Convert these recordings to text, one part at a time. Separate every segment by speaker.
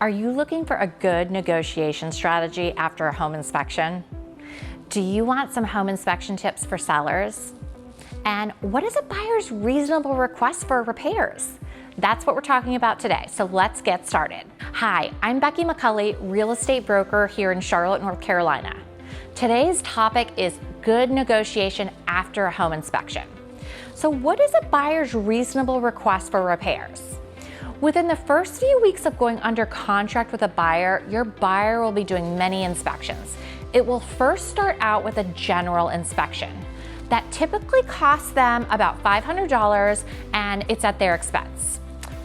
Speaker 1: Are you looking for a good negotiation strategy after a home inspection? Do you want some home inspection tips for sellers? And what is a buyer's reasonable request for repairs? That's what we're talking about today, so let's get started. Hi, I'm Becky McCulley, real estate broker here in Charlotte, North Carolina. Today's topic is good negotiation after a home inspection. So what is a buyer's reasonable request for repairs? Within the first few weeks of going under contract with a buyer, your buyer will be doing many inspections. It will first start out with a general inspection. That typically costs them about $500 and it's at their expense.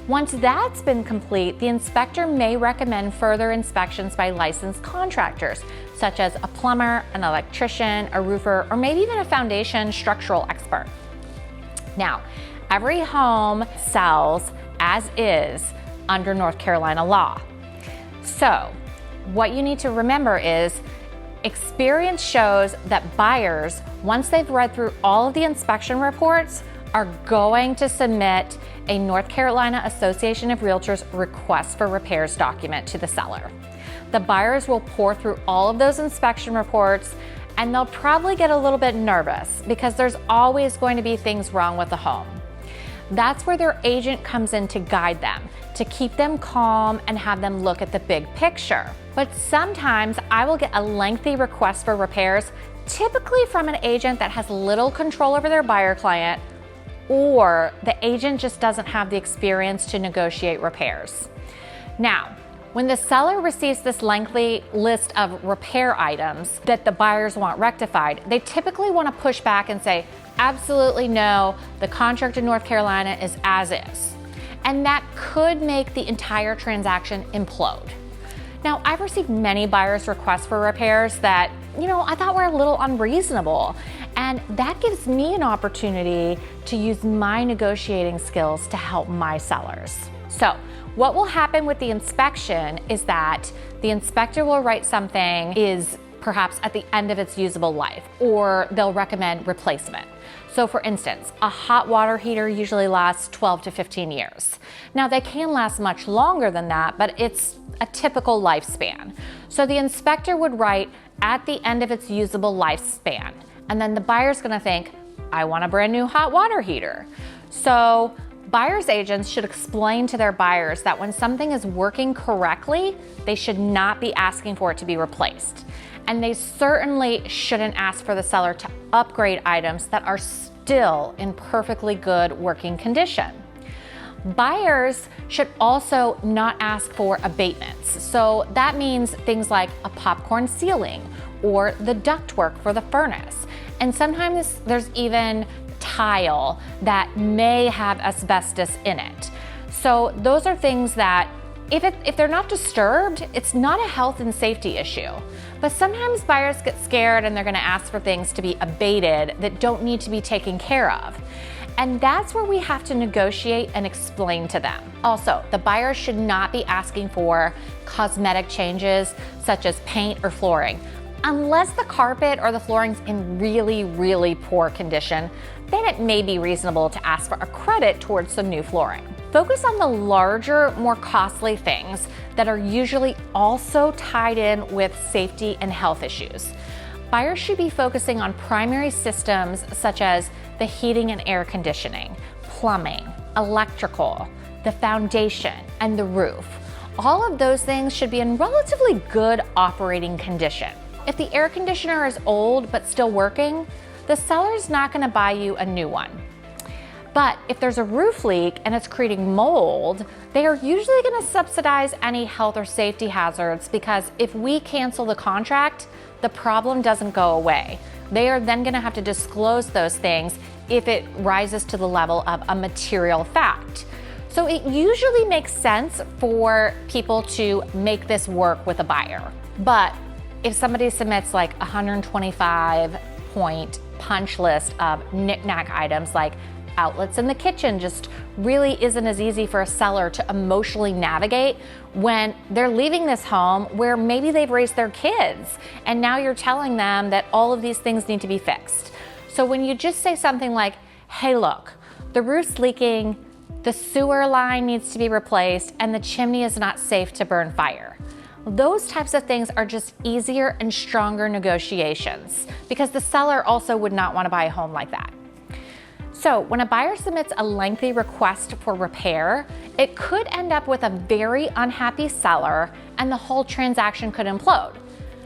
Speaker 1: Once that's been complete, the inspector may recommend further inspections by licensed contractors, such as a plumber, an electrician, a roofer, or maybe even a foundation structural expert. Now, every home sells as is under North Carolina law. So, what you need to remember is experience shows that buyers, once they've read through all of the inspection reports, are going to submit a North Carolina Association of Realtors request for repairs document to the seller. The buyers will pour through all of those inspection reports and they'll probably get a little bit nervous because there's always going to be things wrong with the home. That's where their agent comes in to guide them, to keep them calm and have them look at the big picture. But sometimes I will get a lengthy request for repairs, typically from an agent that has little control over their buyer client, or the agent just doesn't have the experience to negotiate repairs. Now, when the seller receives this lengthy list of repair items that the buyers want rectified, they typically want to push back and say, absolutely no, the contract in North Carolina is as is. And that could make the entire transaction implode. Now, I've received many buyers' requests for repairs that, I thought were a little unreasonable. And that gives me an opportunity to use my negotiating skills to help my sellers. So, what will happen with the inspection is that the inspector will write something is perhaps at the end of its usable life, or they'll recommend replacement. So for instance, a hot water heater usually lasts 12 to 15 years. Now they can last much longer than that, but it's a typical lifespan. So the inspector would write at the end of its usable lifespan, and then the buyer's gonna think, I want a brand new hot water heater. So buyer's agents should explain to their buyers that when something is working correctly, they should not be asking for it to be replaced. And they certainly shouldn't ask for the seller to upgrade items that are still in perfectly good working condition. Buyers should also not ask for abatements. So that means things like a popcorn ceiling or the ductwork for the furnace. And sometimes there's even tile that may have asbestos in it. So those are things that if they're not disturbed, it's not a health and safety issue. But sometimes buyers get scared and they're gonna ask for things to be abated that don't need to be taken care of. And that's where we have to negotiate and explain to them. Also, the buyer should not be asking for cosmetic changes such as paint or flooring. Unless the carpet or the flooring's in really, really poor condition, then it may be reasonable to ask for a credit towards some new flooring. Focus on the larger, more costly things that are usually also tied in with safety and health issues. Buyers should be focusing on primary systems such as the heating and air conditioning, plumbing, electrical, the foundation, and the roof. All of those things should be in relatively good operating condition. If the air conditioner is old but still working, the seller's not going to buy you a new one. But if there's a roof leak and it's creating mold, they are usually going to subsidize any health or safety hazards because if we cancel the contract, the problem doesn't go away. They are then going to have to disclose those things if it rises to the level of a material fact. So it usually makes sense for people to make this work with a buyer. But if somebody submits like a 125-point punch list of knick-knack items like outlets in the kitchen just really isn't as easy for a seller to emotionally navigate when they're leaving this home where maybe they've raised their kids and now you're telling them that all of these things need to be fixed. So when you just say something like, hey look, the roof's leaking, the sewer line needs to be replaced, and the chimney is not safe to burn fire. Those types of things are just easier and stronger negotiations because the seller also would not want to buy a home like that. So when a buyer submits a lengthy request for repair, it could end up with a very unhappy seller and the whole transaction could implode.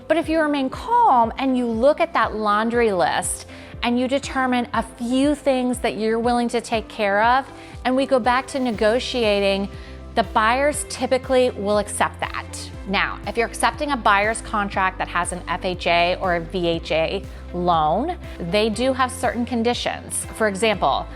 Speaker 1: But if you remain calm and you look at that laundry list and you determine a few things that you're willing to take care of, and we go back to negotiating, the buyers typically will accept that. Now, if you're accepting a buyer's contract that has an FHA or a VHA loan, they do have certain conditions. For example,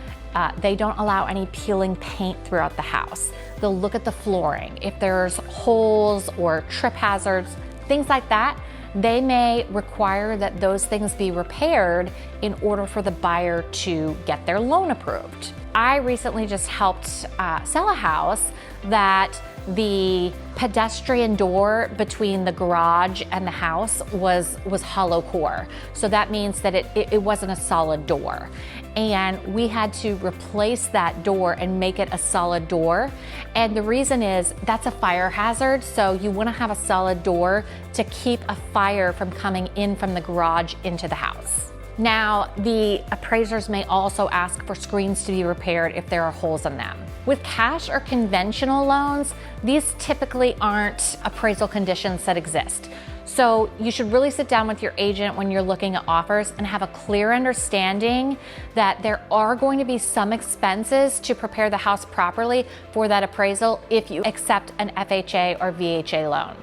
Speaker 1: they don't allow any peeling paint throughout the house. They'll look at the flooring. If there's holes or trip hazards, things like that, they may require that those things be repaired in order for the buyer to get their loan approved. I recently just helped sell a house that the pedestrian door between the garage and the house was hollow core. So that means that it wasn't a solid door. And we had to replace that door and make it a solid door. And the reason is that's a fire hazard. So you want to have a solid door to keep a fire from coming in from the garage into the house. Now, the appraisers may also ask for screens to be repaired if there are holes in them. With cash or conventional loans, these typically aren't appraisal conditions that exist. So you should really sit down with your agent when you're looking at offers and have a clear understanding that there are going to be some expenses to prepare the house properly for that appraisal if you accept an FHA or VHA loan.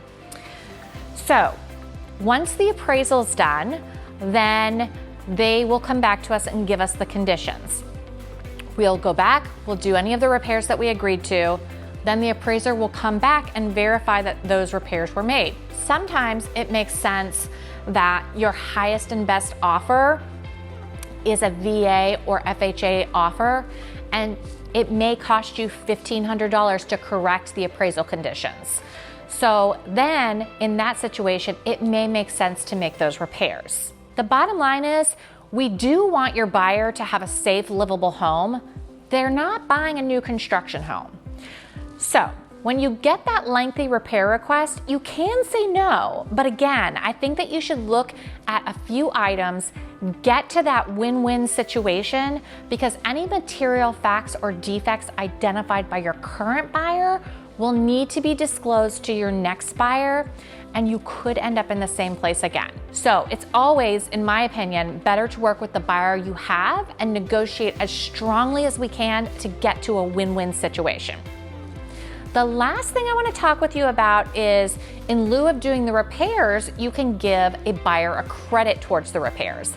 Speaker 1: So once the appraisal is done, then they will come back to us and give us the conditions. We'll go back, we'll do any of the repairs that we agreed to, then the appraiser will come back and verify that those repairs were made. Sometimes it makes sense that your highest and best offer is a VA or FHA offer, and it may cost you $1,500 to correct the appraisal conditions. So then in that situation, it may make sense to make those repairs. The bottom line is, we do want your buyer to have a safe, livable home. They're not buying a new construction home. So when you get that lengthy repair request, you can say no. But again, I think that you should look at a few items, get to that win-win situation, because any material facts or defects identified by your current buyer will need to be disclosed to your next buyer, and you could end up in the same place again. So it's always, in my opinion, better to work with the buyer you have and negotiate as strongly as we can to get to a win-win situation. The last thing I want to talk with you about is, in lieu of doing the repairs, you can give a buyer a credit towards the repairs.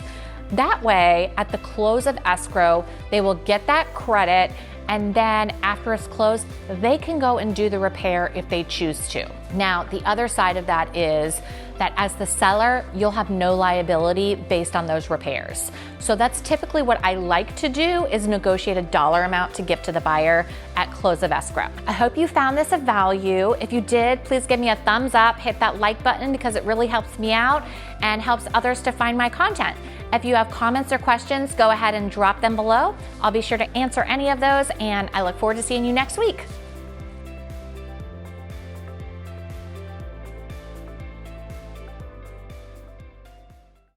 Speaker 1: That way, at the close of escrow, they will get that credit, and then after it's closed, they can go and do the repair if they choose to. Now, the other side of that is that as the seller, you'll have no liability based on those repairs. So that's typically what I like to do, is negotiate a dollar amount to give to the buyer at close of escrow. I hope you found this of value. If you did, please give me a thumbs up, hit that like button, because it really helps me out and helps others to find my content. If you have comments or questions, go ahead and drop them below. I'll be sure to answer any of those, and I look forward to seeing you next week.